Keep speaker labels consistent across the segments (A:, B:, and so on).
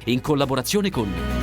A: in collaborazione con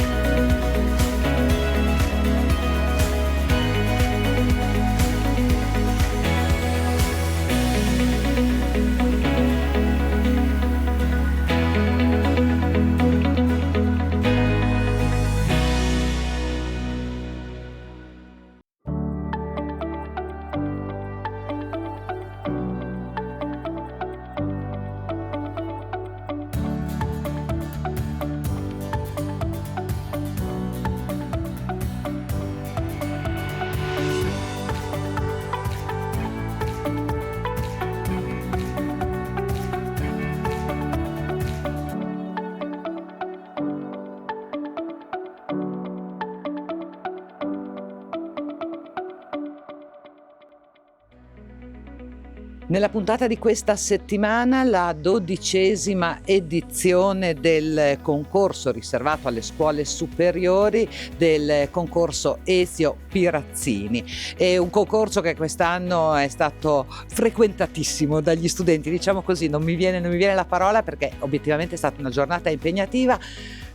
B: Nella puntata di questa settimana, la 12ª edizione del concorso riservato alle scuole superiori, del concorso Ezio Pirazzini. È un concorso che quest'anno è stato frequentatissimo dagli studenti, diciamo così, non mi viene la parola perché obiettivamente è stata una giornata impegnativa.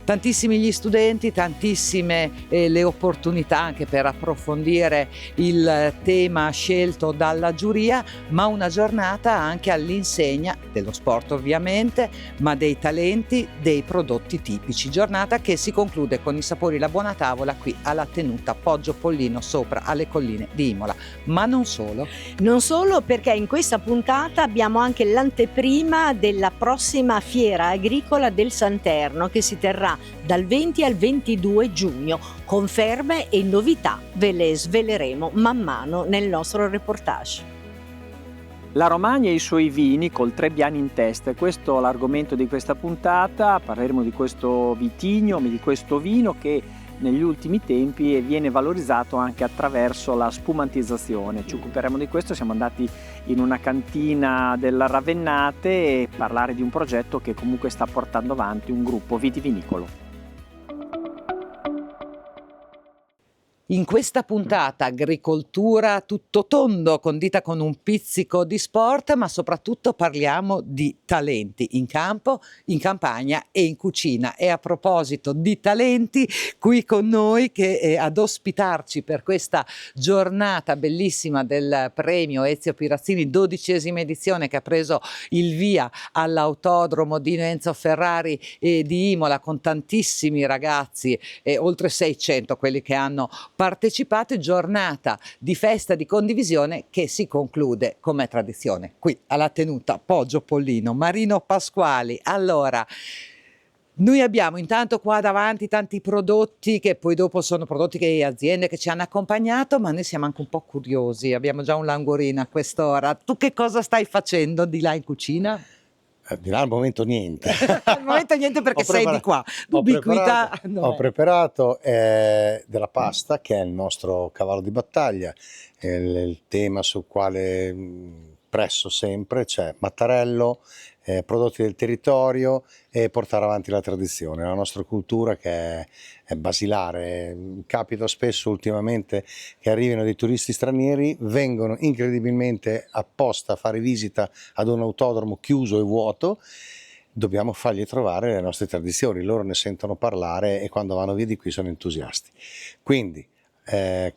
B: Tantissimi gli studenti, tantissime le opportunità anche per approfondire il tema scelto dalla giuria, ma una giornata anche all'insegna dello sport ovviamente, ma dei talenti, dei prodotti tipici. Giornata che si conclude con i sapori La Buona Tavola qui alla tenuta Poggio Pollino sopra alle colline di Imola. Ma non solo.
C: Non solo, perché in questa puntata abbiamo anche l'anteprima della prossima fiera agricola del Santerno che si terrà dal 20 al 22 giugno. Conferme e novità ve le sveleremo man mano nel nostro reportage.
D: La Romagna e i suoi vini col Trebbiani in testa, questo è l'argomento di questa puntata. Parleremo di questo vitigno, di questo vino che negli ultimi tempi viene valorizzato anche attraverso la spumantizzazione. Ci occuperemo di questo, siamo andati in una cantina della Ravennate e parlare di un progetto che comunque sta portando avanti un gruppo vitivinicolo.
B: In questa puntata agricoltura tutto tondo, condita con un pizzico di sport, ma soprattutto parliamo di talenti in campo, in campagna e in cucina. E a proposito di talenti, qui con noi che ad ospitarci per questa giornata bellissima del premio Ezio Pirazzini, 12ª edizione che ha preso il via all'autodromo di Enzo Ferrari e di Imola con tantissimi ragazzi, oltre 600 quelli che hanno partecipato, giornata di festa di condivisione che si conclude come è tradizione qui alla tenuta Poggio Pollino. Marino Pasquali, allora noi abbiamo intanto qua davanti tanti prodotti che poi dopo sono prodotti che aziende che ci hanno accompagnato, ma noi siamo anche un po' curiosi, abbiamo già un languorino a quest'ora. Tu che cosa stai facendo di là in cucina?
E: Di là al momento niente.
B: Al momento niente perché sei di qua. Ubiquità.
E: Ho preparato della pasta, che è il nostro cavallo di battaglia, il tema sul quale presso sempre, c'è Mattarello, prodotti del territorio e portare avanti la tradizione, la nostra cultura che è basilare. Capita spesso ultimamente che arrivino dei turisti stranieri, vengono incredibilmente apposta a fare visita ad un autodromo chiuso e vuoto. Dobbiamo fargli trovare le nostre tradizioni, loro ne sentono parlare e quando vanno via di qui sono entusiasti. Quindi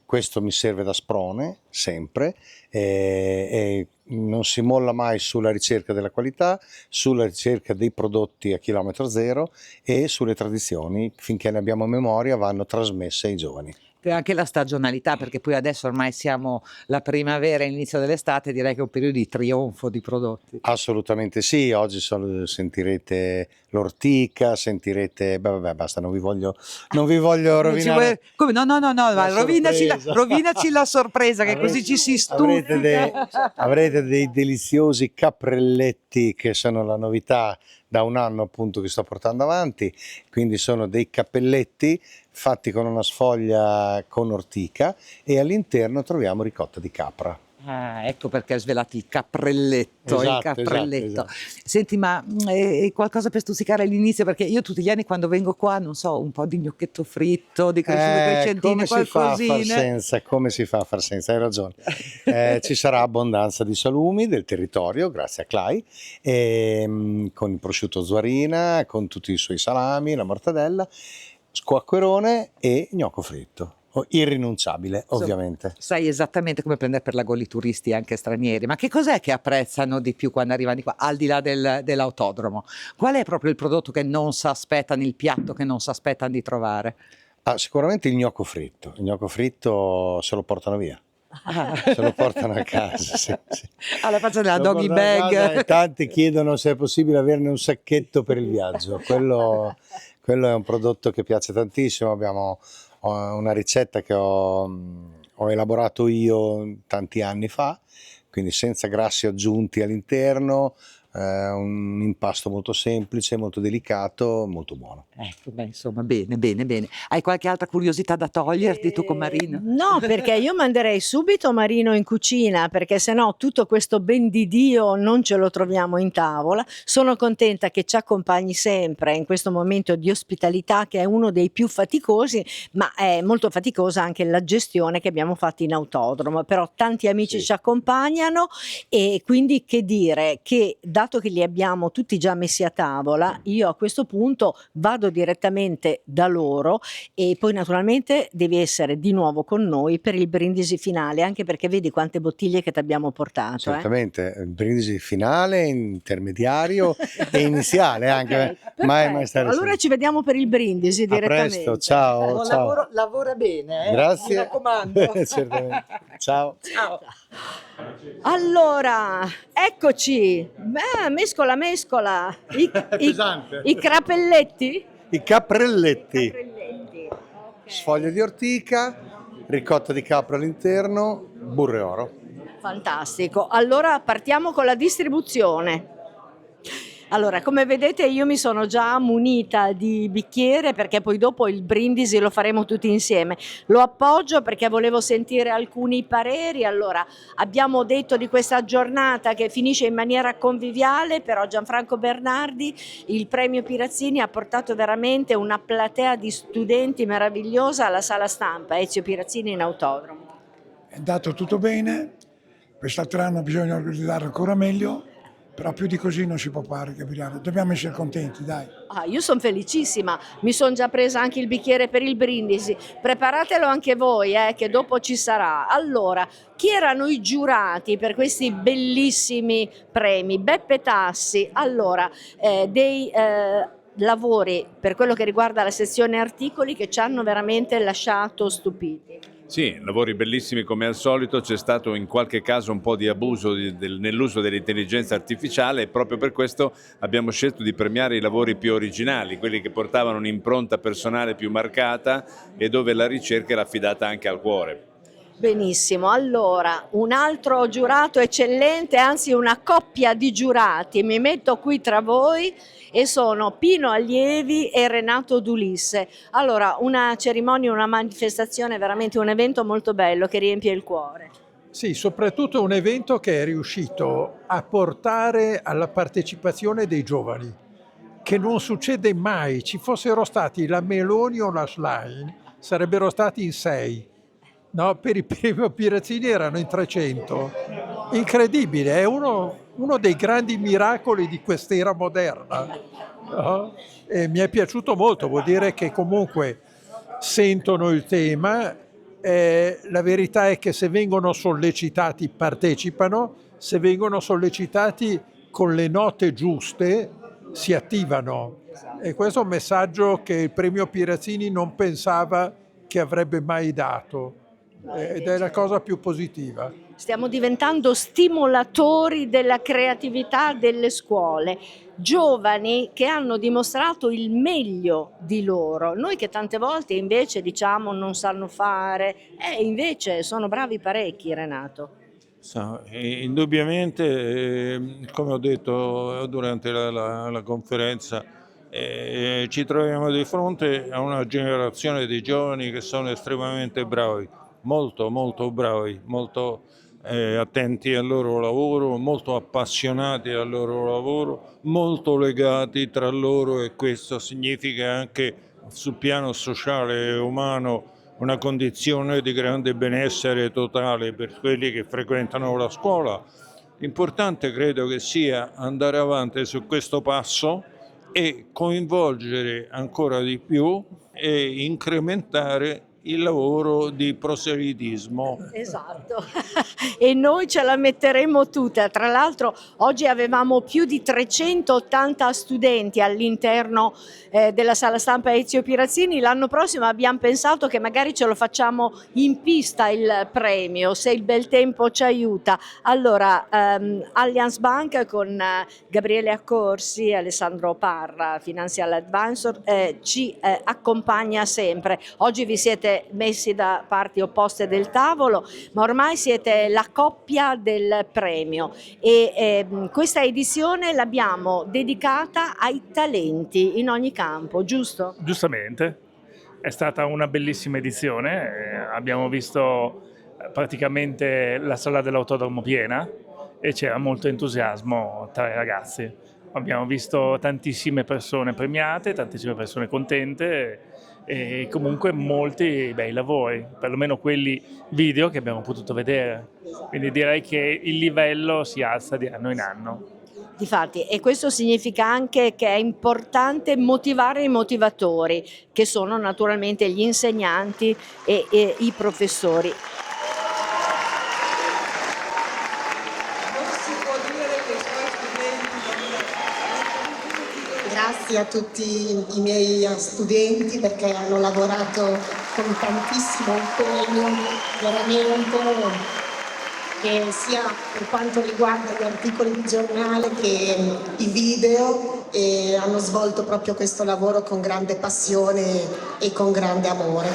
E: questo mi serve da sprone sempre e non si molla mai sulla ricerca della qualità, sulla ricerca dei prodotti a chilometro zero e sulle tradizioni, finché ne abbiamo memoria, vanno trasmesse ai giovani.
B: Anche la stagionalità, perché poi adesso ormai siamo la primavera e l'inizio dell'estate, direi che è un periodo di trionfo di prodotti.
E: Assolutamente sì, oggi sentirete l'ortica, sentirete, basta, non vi voglio rovinare.
B: Come no, rovinaci la sorpresa che così ci si stufa.
E: Avrete dei deliziosi cappelletti che sono la novità da un anno appunto che sto portando avanti, quindi sono dei cappelletti fatti con una sfoglia con ortica e all'interno troviamo ricotta di capra.
B: Ah, ecco perché hai svelato il cappelletto, il
E: Esatto,
B: cappelletto.
E: esatto.
B: Senti, ma qualcosa per stuzzicare all'inizio? Perché io tutti gli anni quando vengo qua, non so, un po' di gnocchetto fritto, di cresciute crescentine,
E: Come si fa a far
B: qualcosine.
E: senza? Come si fa a far senza? Hai ragione. Ci sarà abbondanza di salumi del territorio, grazie a Clay, con il prosciutto Zuarina, con tutti i suoi salami, la mortadella, squacquerone e gnocco fritto. Irrinunciabile,
B: Insomma,
E: ovviamente.
B: sai esattamente come prendere per la gola i turisti anche stranieri, ma che cos'è che apprezzano di più quando arrivano di qua, al di là dell'autodromo? Qual è proprio il prodotto che non si aspettano, il piatto che non si aspettano di trovare?
E: Sicuramente il gnocco fritto. Il gnocco fritto se lo portano via.
B: Ah.
E: Se lo portano a casa, sì, sì.
B: Alla faccia della
E: Lo
B: doggy
E: portano a casa
B: bag.
E: e tanti chiedono se è possibile averne un sacchetto per il viaggio. Quello è un prodotto che piace tantissimo. Abbiamo una ricetta che ho elaborato io tanti anni fa, quindi senza grassi aggiunti all'interno, un impasto molto semplice, molto delicato, molto buono.
B: Ecco, beh, insomma, bene, bene, bene. Hai qualche altra curiosità da toglierti tu con Marino?
C: No, perché io manderei subito Marino in cucina, perché sennò tutto questo ben di Dio non ce lo troviamo in tavola. Sono contenta che ci accompagni sempre in questo momento di ospitalità che è uno dei più faticosi, ma è molto faticosa anche la gestione che abbiamo fatto in autodromo. Però tanti amici
E: Sì.
C: ci accompagnano e quindi che dire che dato che li abbiamo tutti già messi a tavola, io a questo punto vado direttamente da loro e poi naturalmente devi essere di nuovo con noi per il brindisi finale, anche perché vedi quante bottiglie che ti abbiamo portato.
E: Certamente, il brindisi finale, intermediario e iniziale anche.
C: Ok,
E: Mai
C: perfetto.
E: stare
C: Allora
E: sempre.
C: ci vediamo per il brindisi
E: A
C: direttamente.
E: presto, ciao,
B: Buon
E: ciao.
B: lavoro, lavora bene, mi
E: Grazie.
B: raccomando.
E: Certamente. Ciao.
B: Ciao.
C: Allora, eccoci. Mescola, mescola.
E: Pesante.
C: I crapelletti?
E: I caprelletti,
C: Crapelletti. Ok.
E: sfoglia di ortica, ricotta di capra all'interno, burro e oro.
C: Fantastico. Allora partiamo con la distribuzione. Allora, come vedete io mi sono già munita di bicchiere perché poi dopo il brindisi lo faremo tutti insieme. Lo appoggio perché volevo sentire alcuni pareri. Allora, abbiamo detto di questa giornata che finisce in maniera conviviale, però Gianfranco Bernardi, il premio Pirazzini, ha portato veramente una platea di studenti meravigliosa alla sala stampa Ezio Pirazzini in autodromo.
A: È andato tutto bene, quest'altro anno bisogna organizzare ancora meglio, però più di così non si può fare, Gabriele. Dobbiamo essere contenti, dai.
C: Io sono felicissima, mi sono già presa anche il bicchiere per il brindisi, preparatelo anche voi che dopo ci sarà. Allora, chi erano i giurati per questi bellissimi premi? Beppe Tassi, allora, dei lavori per quello che riguarda la sezione articoli che ci hanno veramente lasciato stupiti.
F: Sì, lavori bellissimi come al solito, c'è stato in qualche caso un po' di abuso nell'uso dell'intelligenza artificiale e proprio per questo abbiamo scelto di premiare i lavori più originali, quelli che portavano un'impronta personale più marcata e dove la ricerca era affidata anche al cuore.
C: Benissimo, allora un altro giurato eccellente, anzi una coppia di giurati, mi metto qui tra voi e sono Pino Allievi e Renato Dulisse. Allora, una cerimonia, una manifestazione, veramente un evento molto bello che riempie il cuore.
G: Sì, soprattutto un evento che è riuscito a portare alla partecipazione dei giovani, che non succede mai. Ci fossero stati la Meloni o la Schlein, sarebbero stati in 6. No, per il premio Pirazzini erano in 300. Incredibile, è uno dei grandi miracoli di quest'era moderna. No? E mi è piaciuto molto, vuol dire che comunque sentono il tema. La verità è che se vengono sollecitati partecipano, se vengono sollecitati con le note giuste si attivano. E questo è un messaggio che il premio Pirazzini non pensava che avrebbe mai dato. Ed è la cosa più positiva.
C: Stiamo diventando stimolatori della creatività delle scuole, giovani che hanno dimostrato il meglio di loro. Noi che tante volte invece diciamo non sanno fare, invece sono bravi parecchi, Renato.
H: Indubbiamente, come ho detto durante la conferenza, ci troviamo di fronte a una generazione di giovani che sono estremamente bravi, molto bravi, molto attenti al loro lavoro, molto appassionati al loro lavoro, molto legati tra loro, e questo significa anche sul piano sociale e umano una condizione di grande benessere totale per quelli che frequentano la scuola. L'importante credo che sia andare avanti su questo passo e coinvolgere ancora di più e incrementare il lavoro di proselitismo.
C: Esatto, e noi ce la metteremo tutta. Tra l'altro oggi avevamo più di 380 studenti all'interno della sala stampa Ezio Pirazzini. L'anno prossimo abbiamo pensato che magari ce lo facciamo in pista il premio, se il bel tempo ci aiuta. Allora, Allianz Bank con Gabriele Accorsi, Alessandro Parra, Financial Advisor, ci accompagna sempre. Oggi vi siete messi da parti opposte del tavolo, ma ormai siete la coppia del premio, e questa edizione l'abbiamo dedicata ai talenti in ogni campo, giusto?
I: Giustamente, è stata una bellissima edizione, abbiamo visto praticamente la sala dell'autodromo piena e c'era molto entusiasmo tra i ragazzi. Abbiamo visto tantissime persone premiate, tantissime persone contente e comunque molti bei lavori, perlomeno quelli video che abbiamo potuto vedere. Quindi direi che il livello si alza di anno in anno.
C: Difatti, e questo significa anche che è importante motivare i motivatori, che sono naturalmente gli insegnanti e i professori.
J: Grazie a tutti i miei studenti perché hanno lavorato con tantissimo impegno, veramente, che sia per quanto riguarda gli articoli di giornale che i video, e hanno svolto proprio questo lavoro con grande passione e con grande amore.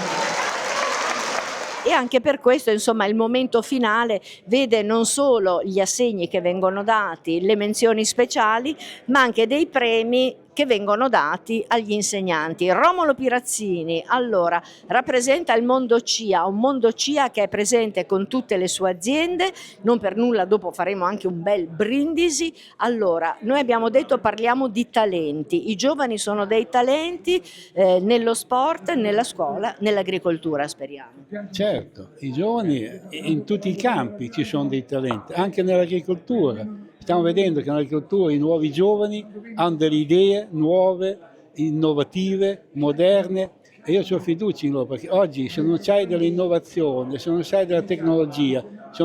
C: E anche per questo, insomma, il momento finale vede non solo gli assegni che vengono dati, le menzioni speciali, ma anche dei premi che vengono dati agli insegnanti. Romolo Pirazzini, allora, rappresenta il mondo CIA, un mondo CIA che è presente con tutte le sue aziende, non per nulla dopo faremo anche un bel brindisi. Allora, noi abbiamo detto parliamo di talenti, i giovani sono dei talenti nello sport, nella scuola, nell'agricoltura, speriamo.
K: Certo, i giovani in tutti i campi ci sono dei talenti, anche nell'agricoltura. Stiamo vedendo che nell'agricoltura i nuovi giovani hanno delle idee nuove, innovative, moderne, e io ho fiducia in loro, perché oggi se non c'hai dell'innovazione, se non c'hai della tecnologia, se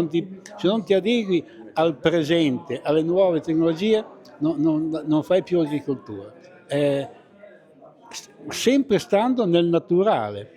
K: non ti adegui al presente, alle nuove tecnologie, non fai più agricoltura. Sempre stando nel naturale,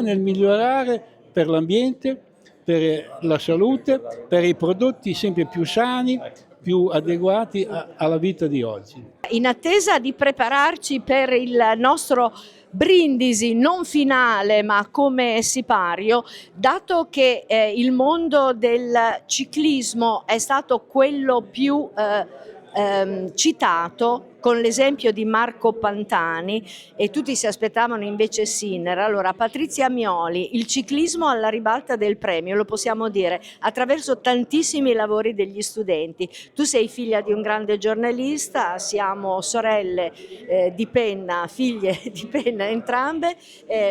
K: nel migliorare per l'ambiente, per la salute, per i prodotti sempre più sani, più adeguati alla vita di oggi.
C: In attesa di prepararci per il nostro brindisi non finale ma come sipario, dato che il mondo del ciclismo è stato quello più citato, con l'esempio di Marco Pantani, e tutti si aspettavano invece Sinner. Allora, Patrizia Mioli, il ciclismo alla ribalta del premio, lo possiamo dire attraverso tantissimi lavori degli studenti. Tu sei figlia di un grande giornalista, siamo sorelle di penna, figlie di penna entrambe.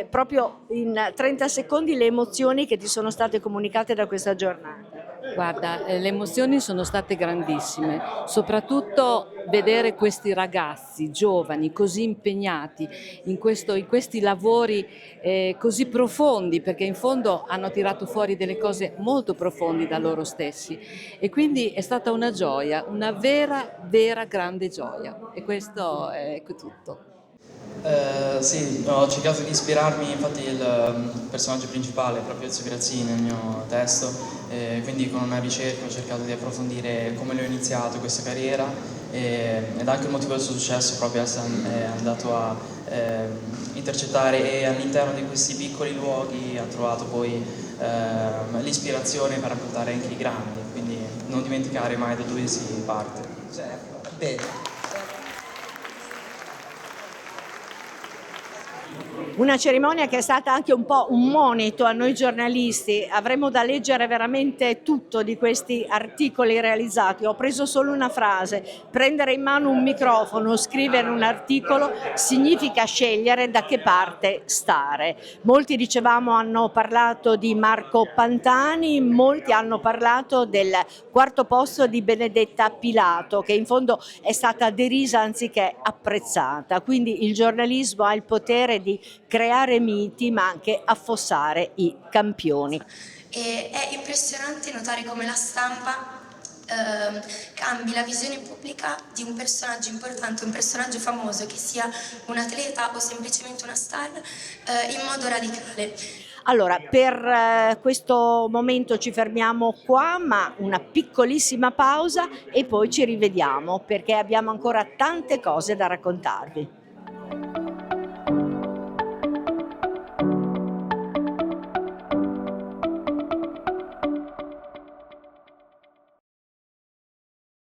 C: Proprio in 30 secondi le emozioni che ti sono state comunicate da questa giornata.
L: Guarda, le emozioni sono state grandissime, soprattutto vedere questi ragazzi giovani così impegnati in questi lavori così profondi, perché in fondo hanno tirato fuori delle cose molto profonde da loro stessi, e quindi è stata una gioia, una vera grande gioia, e questo è tutto.
M: Sì, ho cercato di ispirarmi, infatti il personaggio principale è proprio Ezio Pirazzini nel mio testo, quindi con una ricerca ho cercato di approfondire come lui ho iniziato questa carriera ed anche il motivo del suo successo, proprio è andato a intercettare, e all'interno di questi piccoli luoghi ha trovato poi l'ispirazione per raccontare anche i grandi, quindi non dimenticare mai da dove si parte.
J: Certo, bene.
C: Una cerimonia che è stata anche un po' un monito a noi giornalisti. Avremo da leggere veramente tutto di questi articoli realizzati. Ho preso solo una frase: prendere in mano un microfono, scrivere un articolo significa scegliere da che parte stare. Molti, dicevamo, hanno parlato di Marco Pantani, molti hanno parlato del quarto posto di Benedetta Pilato, che in fondo è stata derisa anziché apprezzata. Quindi il giornalismo ha il potere di creare miti ma anche affossare i campioni.
N: E è impressionante notare come la stampa cambi la visione pubblica di un personaggio importante, un personaggio famoso, che sia un atleta o semplicemente una star, in modo radicale.
C: Allora, per questo momento ci fermiamo qua, ma una piccolissima pausa e poi ci rivediamo perché abbiamo ancora tante cose da raccontarvi.